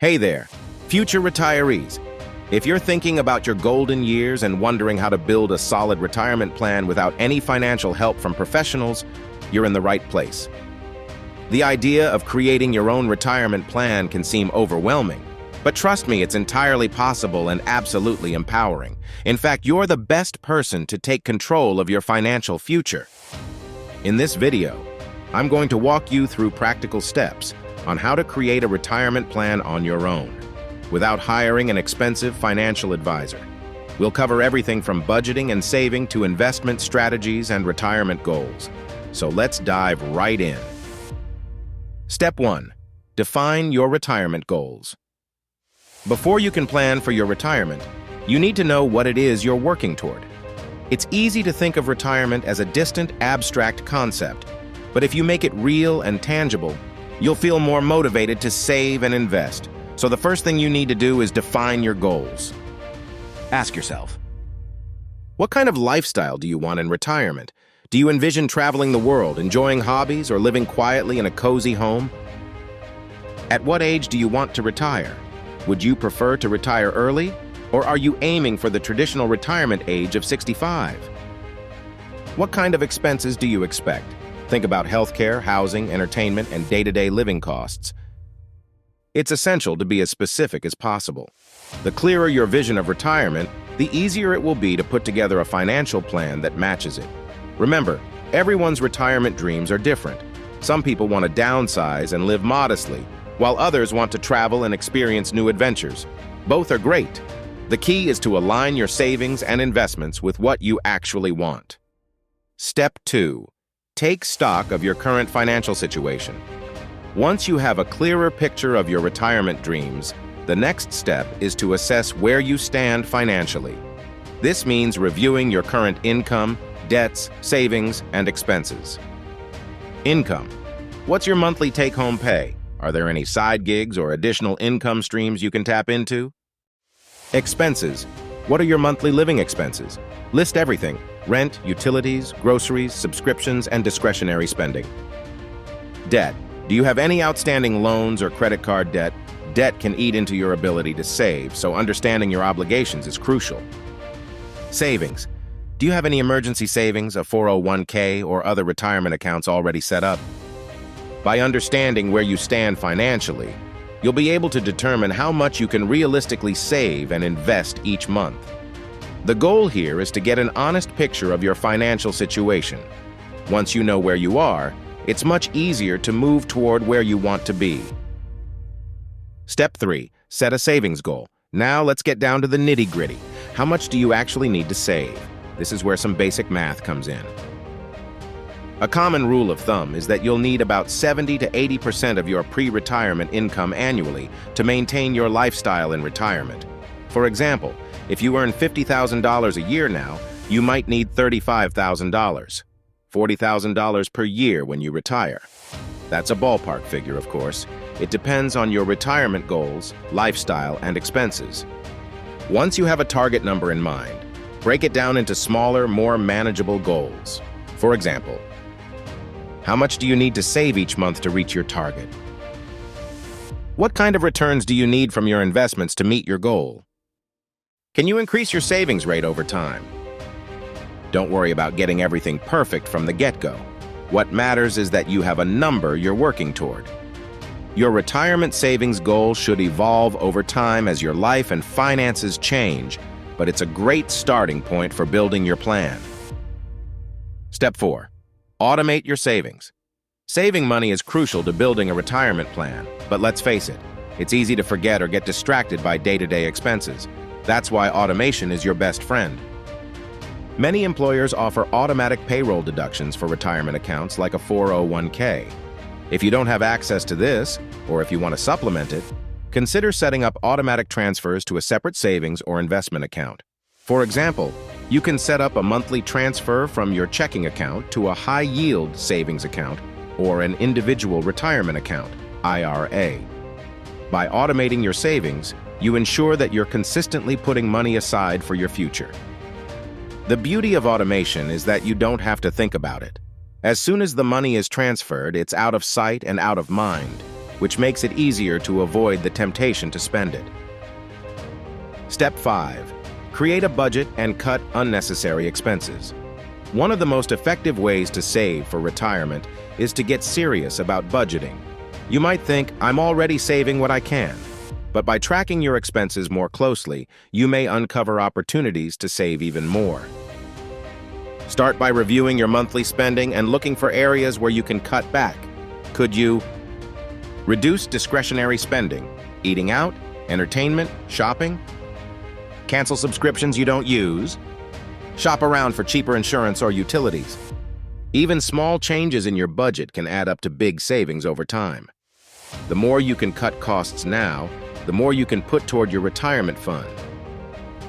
Hey there, future retirees. If you're thinking about your golden years and wondering how to build a solid retirement plan without any financial help from professionals, you're in the right place. The idea of creating your own retirement plan can seem overwhelming, but trust me, it's entirely possible and absolutely empowering. In fact, you're the best person to take control of your financial future. In this video, I'm going to walk you through practical steps on how to create a retirement plan on your own, without hiring an expensive financial advisor. We'll cover everything from budgeting and saving to investment strategies and retirement goals. So let's dive right in. Step 1. Define your retirement goals. Before you can plan for your retirement, you need to know what it is you're working toward. It's easy to think of retirement as a distant, abstract concept, but if you make it real and tangible, you'll feel more motivated to save and invest. So the first thing you need to do is define your goals. Ask yourself, what kind of lifestyle do you want in retirement? Do you envision traveling the world, enjoying hobbies, or living quietly in a cozy home? At what age do you want to retire? Would you prefer to retire early, or are you aiming for the traditional retirement age of 65? What kind of expenses do you expect? Think about healthcare, housing, entertainment, and day-to-day living costs. It's essential to be as specific as possible. The clearer your vision of retirement, the easier it will be to put together a financial plan that matches it. Remember, everyone's retirement dreams are different. Some people want to downsize and live modestly, while others want to travel and experience new adventures. Both are great. The key is to align your savings and investments with what you actually want. Step 2. Take stock of your current financial situation. Once you have a clearer picture of your retirement dreams, the next step is to assess where you stand financially. This means reviewing your current income, debts, savings, and expenses. Income. What's your monthly take-home pay? Are there any side gigs or additional income streams you can tap into? Expenses. What are your monthly living expenses? List everything: rent, utilities, groceries, subscriptions, and discretionary spending. Debt. Do you have any outstanding loans or credit card debt? Debt can eat into your ability to save, so understanding your obligations is crucial. Savings. Do you have any emergency savings, a 401k, or other retirement accounts already set up? By understanding where you stand financially, you'll be able to determine how much you can realistically save and invest each month. The goal here is to get an honest picture of your financial situation. Once you know where you are, it's much easier to move toward where you want to be. Step 3. Set a savings goal. Now let's get down to the nitty-gritty. How much do you actually need to save? This is where some basic math comes in. A common rule of thumb is that you'll need about 70 to 80% of your pre-retirement income annually to maintain your lifestyle in retirement. For example, if you earn $50,000 a year now, you might need $35,000, $40,000 per year when you retire. That's a ballpark figure, of course. It depends on your retirement goals, lifestyle, and expenses. Once you have a target number in mind, break it down into smaller, more manageable goals. For example, how much do you need to save each month to reach your target? What kind of returns do you need from your investments to meet your goal? Can you increase your savings rate over time? Don't worry about getting everything perfect from the get-go. What matters is that you have a number you're working toward. Your retirement savings goal should evolve over time as your life and finances change, but it's a great starting point for building your plan. Step 4. Automate your savings. Saving money is crucial to building a retirement plan, but let's face it, it's easy to forget or get distracted by day-to-day expenses. That's why automation is your best friend. Many employers offer automatic payroll deductions for retirement accounts like a 401k. If you don't have access to this, or if you want to supplement it, consider setting up automatic transfers to a separate savings or investment account. For example, you can set up a monthly transfer from your checking account to a high-yield savings account or an individual retirement account, IRA. By automating your savings, you ensure that you're consistently putting money aside for your future. The beauty of automation is that you don't have to think about it. As soon as the money is transferred, it's out of sight and out of mind. which makes it easier to avoid the temptation to spend it. Step 5. Create a budget and cut unnecessary expenses. One of the most effective ways to save for retirement is to get serious about budgeting. You might think, I'm already saving what I can. But by tracking your expenses more closely, you may uncover opportunities to save even more. Start by reviewing your monthly spending and looking for areas where you can cut back. Could you reduce discretionary spending, eating out, entertainment, shopping? Cancel subscriptions you don't use? Shop around for cheaper insurance or utilities? Even small changes in your budget can add up to big savings over time. The more you can cut costs now, the more you can put toward your retirement fund.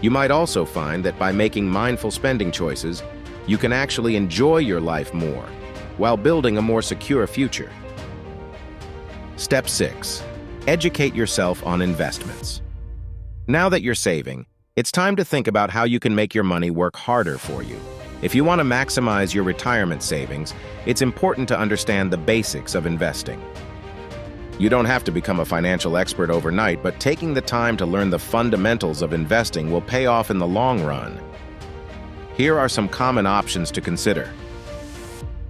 You might also find that by making mindful spending choices, you can actually enjoy your life more while building a more secure future. Step 6. Educate yourself on investments. Now that you're saving, it's time to think about how you can make your money work harder for you. If you want to maximize your retirement savings, it's important to understand the basics of investing. You don't have to become a financial expert overnight, but taking the time to learn the fundamentals of investing will pay off in the long run. Here are some common options to consider.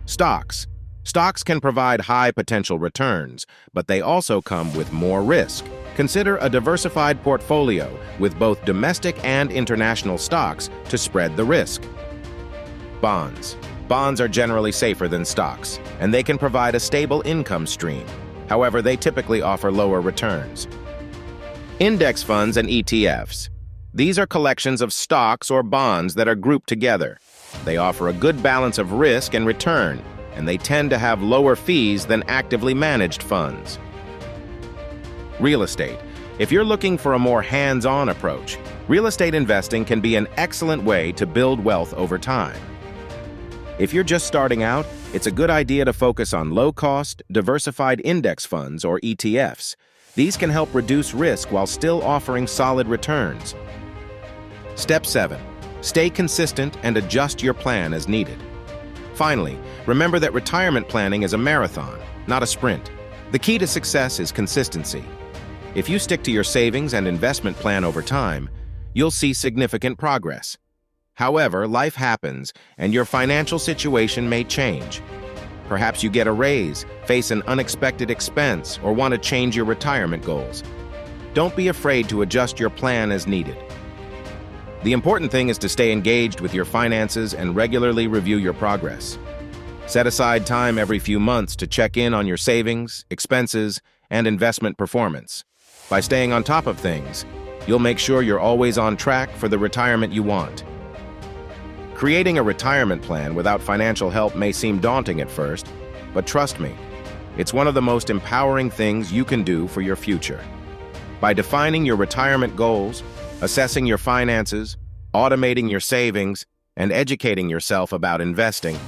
Stocks. Stocks can provide high potential returns, but they also come with more risk. Consider a diversified portfolio with both domestic and international stocks to spread the risk. Bonds. Bonds are generally safer than stocks, and they can provide a stable income stream. However, they typically offer lower returns. Index funds and ETFs. These are collections of stocks or bonds that are grouped together. They offer a good balance of risk and return, and they tend to have lower fees than actively managed funds. Real estate. If you're looking for a more hands-on approach, real estate investing can be an excellent way to build wealth over time. If you're just starting out, it's a good idea to focus on low-cost, diversified index funds or ETFs. These can help reduce risk while still offering solid returns. Step 7. Stay consistent and adjust your plan as needed. Finally, remember that retirement planning is a marathon, not a sprint. The key to success is consistency. If you stick to your savings and investment plan over time, you'll see significant progress. However, life happens, and your financial situation may change. Perhaps you get a raise, face an unexpected expense, or want to change your retirement goals. Don't be afraid to adjust your plan as needed. The important thing is to stay engaged with your finances and regularly review your progress. Set aside time every few months to check in on your savings, expenses, and investment performance. By staying on top of things, you'll make sure you're always on track for the retirement you want. Creating a retirement plan without financial help may seem daunting at first, but trust me, it's one of the most empowering things you can do for your future. By defining your retirement goals, assessing your finances, automating your savings, and educating yourself about investing,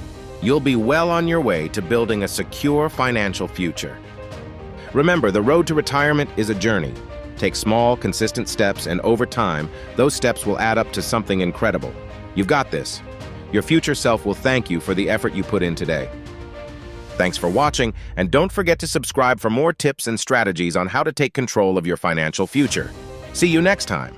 you'll be well on your way to building a secure financial future. Remember, the road to retirement is a journey. Take small, consistent steps, and over time, those steps will add up to something incredible. You've got this. Your future self will thank you for the effort you put in today. Thanks for watching, and don't forget to subscribe for more tips and strategies on how to take control of your financial future. See you next time.